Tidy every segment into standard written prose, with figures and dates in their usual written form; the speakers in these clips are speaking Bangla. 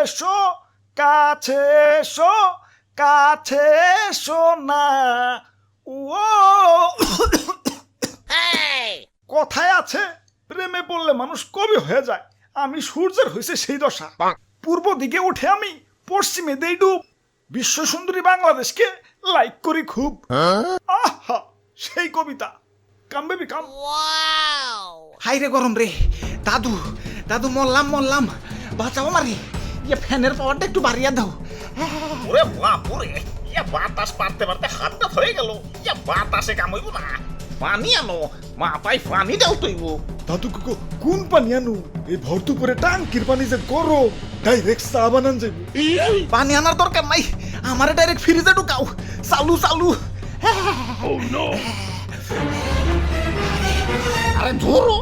এসো কাছে এসো কাছে এসো না ও কথায় আছে প্রেমে পড়লে মানুষ কবি হয়ে যায়। আমি সূর্যের হয়েছে সেই দশা, পূর্ব দিকে উঠে আমি পশ্চিমে দেই ডুব, বিশ্ব সুন্দরী বাংলাদেশকে লাইক করি খুব। আহা সেই কবিতা। কাম বেবি কাম। হাই রে গরম রে, দাদু দাদু মরলাম মরলাম, বাঁচাও মারি, ইয়ে ফ্যানের পাওয়ারটা একটু বাড়িয়ে দাও। ওরে বাপুরে, ইয়া বাতাস পারতে পারতে হাতটা হয়ে গেল। ইয়া বাতাসে কামইব না, পানি আনো, মাথায় পানি দাও তৈব। দাদু কোন পানি আনু? এই ভর্তু করে টাঙ্কির পানি যে গরম, ডাইরেক্ট চা বানান যাইব। পানি আনার দরকার নাই, আমারে ডাইরেক্ট ফ্রিজে ঢুকাও, চালু চালু। আরে ধরো,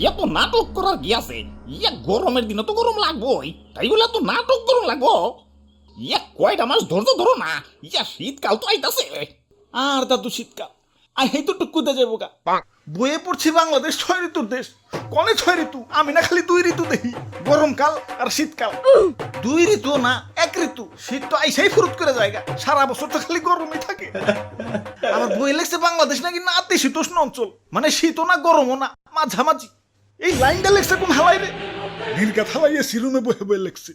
ইয়া তো নাটক করার কি আছে? ইয়া গরমের দিনে তো গরম লাগবোই, তাই বলে তো নাটক গরম লাগবো? ইয়া কয়টা মাস ধৈর্য ধরো না, ইয়া শীতকাল তো আইতাছে। আর দাদু শীতকাল আর এই তো টুকুতে যাবো গা। বইয়ে পড়ছি বাংলাদেশ 6 ঋতুর দেশ, কনে 6 ঋতু? আমি না খালি 2 ঋতু দেখি, গরমকাল আর শীতকাল। 2 ঋতু না, 1 ঋতু। শীত তো আইসাই ফুরুত করে জায়গা, সারা বছর তো খালি গরমই থাকে। আমার বই লেগছে বাংলাদেশ নাকি নাতিশীতোষ্ণ অঞ্চল, মানে শীতও না গরমও না, মাঝামাঝি। এই লাইনটা লেখছে কোন হালাই রে? নির্গাত হালাইয়ে সিরুমে বহে বয়ে লেখছে।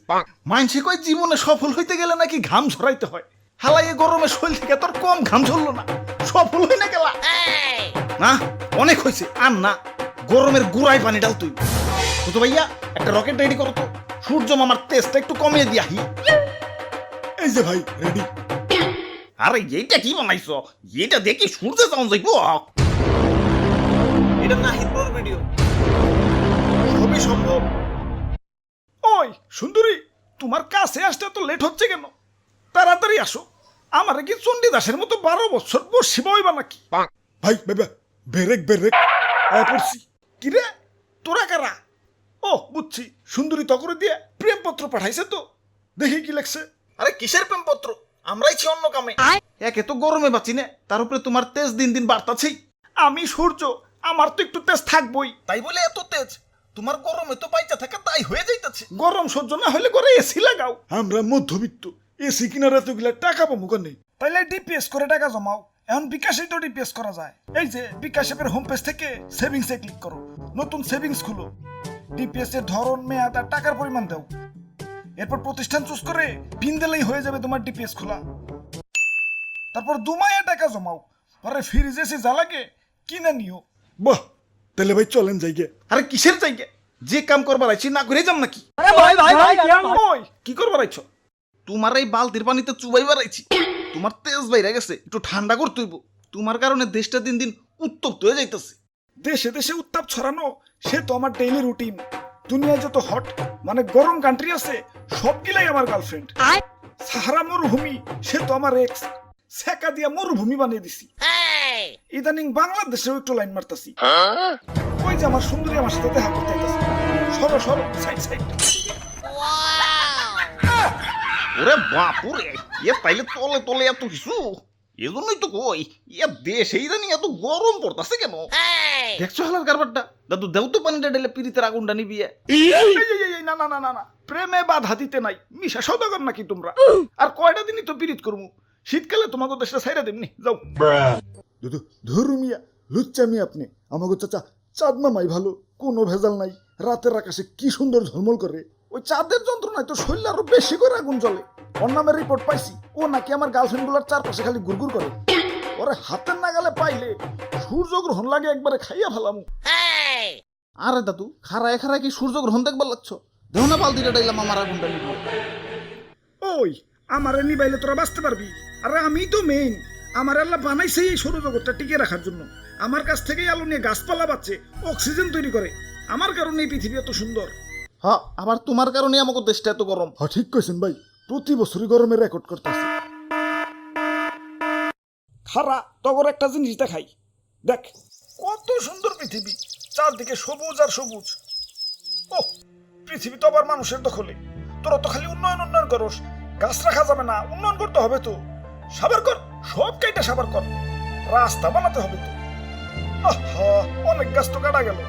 মানসে কয় জীবনে সফল হইতে গেলে নাকি ঘাম ঝরাইতে হয়। হালাইয়ে গরমে শরীর থেকে তোর কম ঘাম ঝরলো না, সফল হই না গেলা। না অনেক হয়েছে, আর না, গরমের গুড়াই পানি ডাল তুই তো ভাইয়া। একটা রকেট রেডি করো তো, সূর্য মামার তেজটা একটু কমিয়ে দিয়াহি। এই যে ভাই রেডি। আরে এইটা কি বানাইছো? এটা দেখি সূর্যে যাওয়া যাইব। এটা নাহিদপুর ভিডিও। সবই সম্ভব। ওই সুন্দরী, তোমার কাছে আসতে তো লেট হচ্ছে কেন? তাড়াতাড়ি আসো। আমারে কি চণ্ডীদাসের মতো 12 বছর বসি বইবা নাকি? ভাই বেবে বেরেক বেরেক পড়ছি। কি রে তোরা কারা? ও বুঝছি, সুন্দরী তকরে দিয়ে প্রেমপত্র পাঠাইছে তো, দেখি কি লেখছে। আরে কিসের প্রেমপত্র? আমরাই ছি অন্য কামে। একে তো গরমে বাঁচি না, তার উপরে তোমার তেজ দিন দিন বাড়তাছেই। আমি সূর্য, আমার তো একটু তেজ থাকবই। তাই বলে এত তেজ? তোমার গরমে তো বাইচা থাকা তাই হয়ে যাইতাছে। গরম সহ্য না হলে করে এসি লাগাও। আমরা মধ্যবিত্ত, এসি কিনার এতগুলা টাকা পাবো কেন? তাইলে ডিপিএস করে টাকা জমাও। এখন বিকাশে তো ডিপিএস করা যায়। এই যে বিকাশ অ্যাপের হোম পেজ থেকে সেভিংসে ক্লিক করো, নতুন সেভিংস খুলো, ডিপিএস এর ধরন, মেয়াদ আর টাকার পরিমাণ দাও। এরপর প্রতিষ্ঠান চুজ করে পিন দিলেই হয়ে যাবে তোমার ডিপিএস খোলা। তারপর 2 মাসে টাকা জমাও, পরে ফ্রিজ এসে যা লাগে কিনে নিও। বাহ, তাহলে ভাই চলেন যাইগে। আরে কিসের জায়গা? যে কাম করবার আইছি না করে যাম নাকি? ওই কি করবার আইছো? তোমার এই বালতির পানিতে চুবাইবার আইছি। তোমার তেজ বাইরে গেছে, একটু ঠান্ডা করতে হইব। তোমার কারণে দেশটা দিন দিন উত্তপ্ত হয়ে যাইতেছে। দেশে দেশে উত্তাপ ছড়ানো সে তো আমার ডেইলি রুটিন। দুনিয়ায় যত হট মানে গরম কান্ট্রি আছে সবগুলাই আমার গার্লফ্রেন্ড। সাহারা মরুভূমি সে তো আমার এক্স, সেকা দিয়া মরুভূমি বানিয়ে দিছি। ইদানিং বাংলাদেশেও একটু লাইন মারতাছি। ওই যে আমার সুন্দরী আমার সাথে দেখা করতে আইতাছে। সরো সরো, সাইড সাইড। ওরে বাপুরে, ইয়ে তাইলে তলে তলে এত কিছু। এজন্যই তো কই, ইয়া দেশে ইদানিং এত গরম পড়তাছে কেন? দেখছো হালার কারবারটা? দাদু দেও তো পানিটা ঢেলে পিরিতের আগুনটা নিবিয়ে। না না না না না, প্রেমে বাধা দিতে নাই। মিশা সদাগর নাকি তোমরা? আর কয়টা দিনই তো পিরিত করমু, শীতকালে তোমাকে দেশটা ছাইরা দেমনি। যাও দুদু ধরু মিয়া, লুচ্চামি আপনি। আমাকে চাচা চাঁদ মামাই ভালো, কোনো ভেজাল নাই। রাতের আকাশে কি সুন্দর ঝলমল করে। ওই চাঁদের যন্ত্রণায় তো শরীর আরো বেশি করে আগুন জ্বলে। ওর নামের রিপোর্ট পাইছি, ও নাকি আমার গার্লফ্রেন্ড গুলার চারপাশে খালি গুড়গুড় করে। ওরে হাতের নাগালে পাইলে সূর্যগ্রহণ লাগে একবারে খাইয়া ফেলামু। আরে দাদু খারায় খারায় কি সূর্য গ্রহণ দেখবার লাগছো? দেও না বালতিটা ডাইলাম আমার আগুনটা নিবি। ওই আমারে নিবাইলে তোরা বাঁচতে পারবি? আরে আমি তো মেইন। আমার আল্লাহ বানাইছে এই সৌরজগৎটা টিকে রাখার জন্য। আমার কাছ থেকেই আলো নিয়ে গাছপালা বাঁচে, অক্সিজেন তৈরি করে। আমার কারণে এই পৃথিবী এত সুন্দর। হ্যাঁ, আবার তোমার কারণে আমাকে দেশটা এত গরম। হ্যাঁ ঠিক কইছেন ভাই, প্রতি বছরই গরমের রেকর্ড করতেছে। খারা তগর একটা জিনিস দেখাই, দেখ কত সুন্দর পৃথিবী, চারদিকে সবুজ আর সবুজ। ও পৃথিবী তো আবার মানুষের দখলে। তোরা তো খালি উন্নয়ন উন্নয়ন করস, গাছ রাখা যাবে না, উন্নয়ন করতে হবে তো। সাবার কর, সব কাইটা সাবার কর, রাস্তা বানাতে হবে তো। আহা, অনেক গাছ তো কাটা গেল,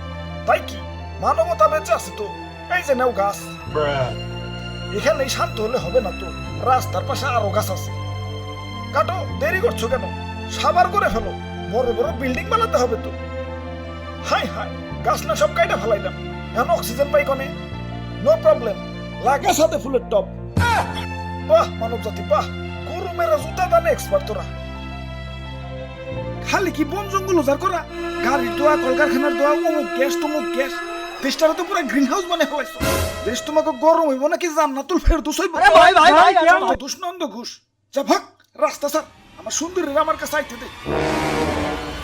তাই কি মানবতা বেঁচে আছে তো? এই যে নাও গাছ। এখানেই শান্ত হলে হবে না তো, রাস্তার পাশে আরো গাছ আছে। কাটো, দেরি করছো কেন? সাবার করে ফেলো, বড় বড় বিল্ডিং বানাতে হবে তো। হাই হাই, গাছ না সব কাইটা ফেলাইলাম, এখন অক্সিজেন পাই কনে? নো প্রবলেম, লাগা সাথে ফুলের টপ। বাহ মানব জাতি বাহ, গরু মেরা জুতা দানে এক্সপার্ট তোরা। খালি কি বন জঙ্গল উজাড় করা, গাড়ির দোয়া, কলকারখানার দোয়া, অমুক গ্যাস তমুক গ্যাস, দেশটারে তো পুরো গ্রিন হাউস বানাই ফেলাইছো। দেশ তোমাকে গরম হইব নাকি জান্নাতুল ফেরদৌস হইব? দোষ নন্দ ঘুষ, যা ভাগ রাস্তা স্যার, আমার সুন্দরীর আমার কাছে আইতে দে।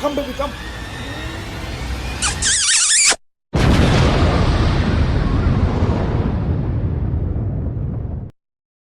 কাম বেবি কাম।